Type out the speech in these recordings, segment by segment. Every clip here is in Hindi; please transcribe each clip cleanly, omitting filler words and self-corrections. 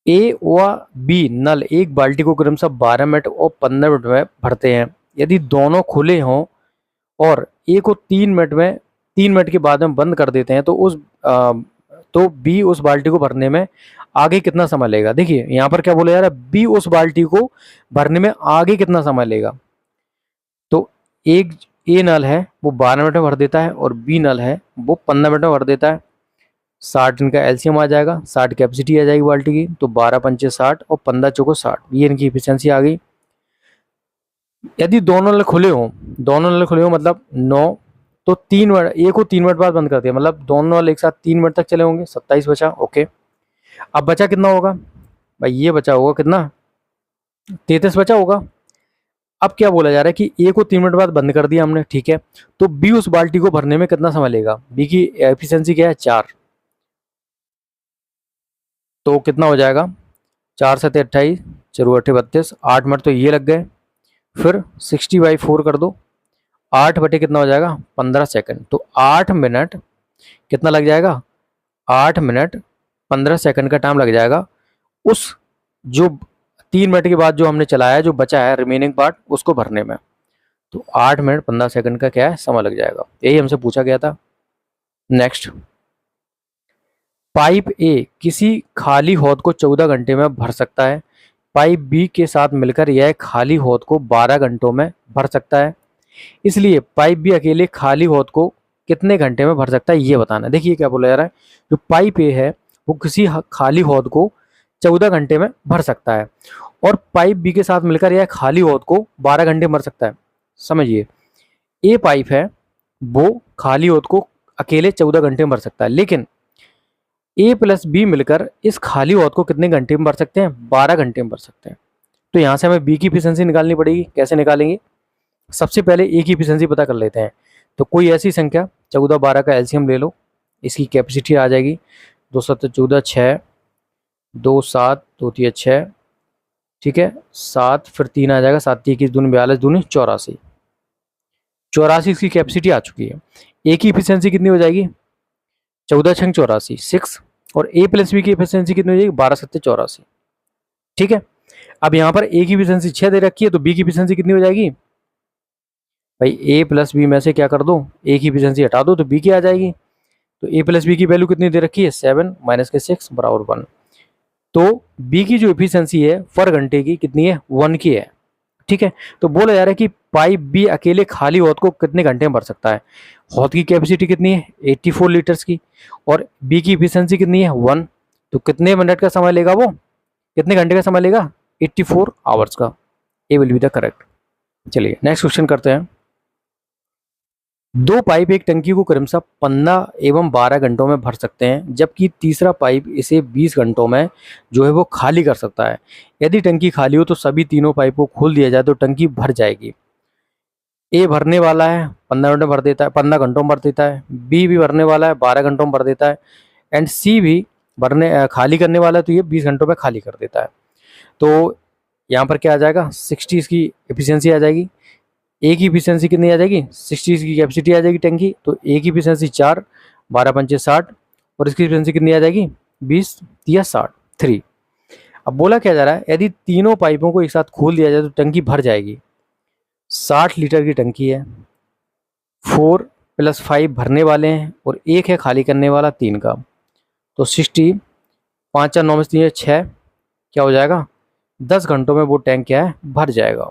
ए व बी नल एक बाल्टी को क्रमशः 12 मिनट और 15 मिनट में भरते हैं। यदि दोनों खुले हों और ए को 3 मिनट के बाद में बंद कर देते हैं तो बी उस बाल्टी को भरने में आगे कितना समय लेगा। देखिए यहाँ पर क्या बोला जा रहा है, बी उस बाल्टी को भरने में आगे कितना समय लेगा। तो एक ए नल है वो 12 मिनट में भर देता है और बी नल है वो 15 मिनट में भर देता है। 60 इनका एलसीएम आ जाएगा, 60 कैपेसिटी आ जाएगी बाल्टी की, तो 12 पंचे 60 और 15 चौको 60, ये इनकी इफिशियंसी आ गई। यदि दोनों नल खुले हो मतलब 9, तो 3 मिनट, ए को 3 मिनट बाद बंद कर दिया मतलब दोनों नल एक साथ 3 मिनट तक चले होंगे, 27 बचा। ओके, अब बचा कितना होगा भाई, ये बचा होगा कितना, 33 बचा होगा। अब क्या बोला जा रहा है कि ए को 3 मिनट बाद बंद कर दिया हमने, ठीक है, तो बी उस बाल्टी को भरने में कितना समय लेगा। बी की एफिशिएंसी क्या है 4, तो कितना हो जाएगा 4 7 28, 4 8 32, 8 मिनट तो ये लग गए। फिर 60/4 कर दो, 8 बटे कितना हो जाएगा 15 सेकंड, तो 8 मिनट कितना लग जाएगा, 8 मिनट 15 सेकंड का टाइम लग जाएगा उस जो 3 मिनट के बाद जो हमने चलाया जो बचा है रिमेनिंग पार्ट उसको भरने में। तो 8 मिनट 15 सेकंड का क्या है समय लग जाएगा, यही हमसे पूछा गया था। नेक्स्ट, पाइप ए किसी खाली हौद को 14 घंटे में भर सकता है, पाइप बी के साथ मिलकर यह खाली हौद को 12 घंटों में भर सकता है, इसलिए पाइप बी अकेले खाली हौद को कितने घंटे में भर सकता है ये बताना है। देखिए क्या बोला जा रहा है, जो पाइप ए है वो किसी खाली हौद को 14 घंटे में भर सकता है और पाइप बी के साथ मिलकर यह खाली हौद को 12 घंटे में भर सकता है। समझिए, ए पाइप है वो खाली हौद को अकेले 14 घंटे में भर सकता है, लेकिन ए प्लस बी मिलकर इस खाली हौद को कितने घंटे में भर सकते हैं, 12 घंटे में भर सकते हैं। तो यहाँ से हमें बी की एफिशिएंसी निकालनी पड़ेगी। कैसे निकालेंगे, सबसे पहले ए की एफिशिएंसी पता कर लेते हैं। तो कोई ऐसी संख्या 14 12 का एलसीएम ले लो, इसकी कैपेसिटी आ जाएगी 2 7 14, 6 2 7 2 3 6, ठीक है, 7 फिर 3 आ जाएगा, 7 21 दूनी 42 दूनी 84, 84 इसकी कैपेसिटी आ चुकी है। ए की एफिशिएंसी कितनी हो जाएगी 14 छंग 84 6, और ए प्लस बी की एफिशिएंसी कितनी हो जाएगी 12 7 84, ठीक है। अब यहाँ पर ए की एफिशिएंसी 6 दे रखी है तो बी की एफिशिएंसी कितनी हो जाएगी भाई, ए प्लस बी में से क्या कर दो, ए की एफिशिएंसी हटा दो तो बी की आ जाएगी। तो ए प्लस बी की वैल्यू कितनी दे रखी है 7 माइनस के 6 बराबर 1, तो बी की जो एफिशिएंसी है पर घंटे की कितनी है 1 की है, ठीक है। तो बोला जा रहा है कि पाइप बी अकेले खाली हौद को कितने घंटे में भर सकता है। हौद की कैपेसिटी कितनी है 84 लीटर्स की और बी की एफिशिएंसी कितनी है 1, तो कितने मिनट का समय लेगा, वो कितने घंटे का समय लेगा 84 आवर्स का। ए विल बी द करेक्ट। चलिए नेक्स्ट क्वेश्चन करते हैं। दो पाइप एक टंकी को क्रमशः 15 एवं 12 घंटों में भर सकते हैं, जबकि तीसरा पाइप इसे 20 घंटों में जो है वो खाली कर सकता है। यदि टंकी खाली हो तो सभी तीनों पाइप को खोल दिया जाए तो टंकी भर जाएगी। ए भरने वाला है 15 मिनट में भर देता है, 15 घंटों में भर देता है। बी भी भरने वाला है 12 घंटों में भर देता है एंड सी भी खाली करने वाला है तो ये 20 घंटों में खाली कर देता है। तो यहाँ पर क्या आ जाएगा 60 इसकी एफिशिएंसी आ जाएगी। ए की एफिशिएंसी कितनी आ जाएगी 60 की कैपेसिटी आ जाएगी टंकी, तो ए की एफिशिएंसी 4 12 पंचे 60 और इसकी एफिशिएंसी कितनी आ जाएगी 20 या 60 3। अब बोला क्या जा रहा है, यदि तीनों पाइपों को एक साथ खोल दिया जाए तो टंकी भर जाएगी। 60 लीटर की टंकी है, 4 + 5 भरने वाले हैं और एक है खाली करने वाला 3 का, तो 60 5 4 9 में 3 6, क्या हो जाएगा 10 घंटों में वो टैंक क्या है भर जाएगा।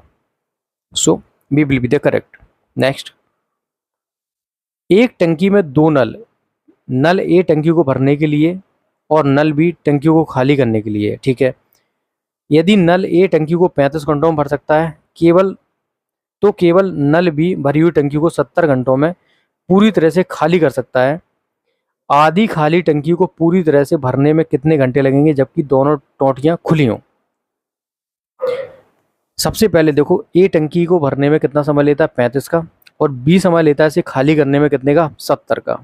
So B will be the correct. Next, एक टंकी में दो नल ए टंकी को भरने के लिए और नल बी टंकी को खाली करने के लिए, ठीक है। यदि नल ए टंकी को 35 घंटों में भर सकता है केवल नल बी भरी हुई टंकी को 70 घंटों में पूरी तरह से खाली कर सकता है। आधी खाली टंकी को पूरी तरह से भरने में कितने घंटे लगेंगे जबकि दोनों टोंटियां खुली हों। सबसे पहले देखो ए टंकी को भरने में कितना समय लेता है 35 का और बी समय लेता है इसे खाली करने में कितने का 70 का,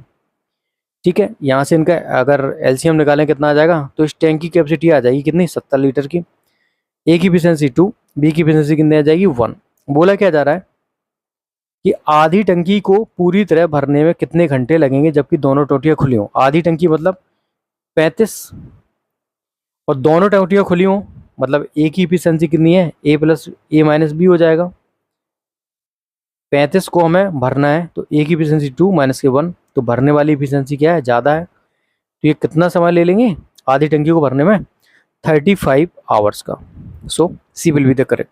ठीक है। यहाँ से इनका अगर एलसीएम निकालें कितना आ जाएगा, तो इस टैंक की कैपेसिटी आ जाएगी कितनी 70 लीटर की। ए की एफिशिएंसी 2, बी की एफिशिएंसी कितनी आ जाएगी 1। बोला क्या जा रहा है कि आधी टंकी को पूरी तरह भरने में कितने घंटे लगेंगे जबकि दोनों टोटियां खुली हों। आधी टंकी मतलब 35 और दोनों टंकियाँ खुली हों, मतलब एक ही इफिशिएंसी कितनी है, ए प्लस ए माइनस बी हो जाएगा। 35 को हमें भरना है तो ए की इफिशिएंसी 2 माइनस के 1, तो भरने वाली इफिशिएंसी क्या है, ज़्यादा है। तो ये कितना समय ले लेंगे आधी टंकी को भरने में, 35 आवर्स का। सो सी विल बी द करेक्ट।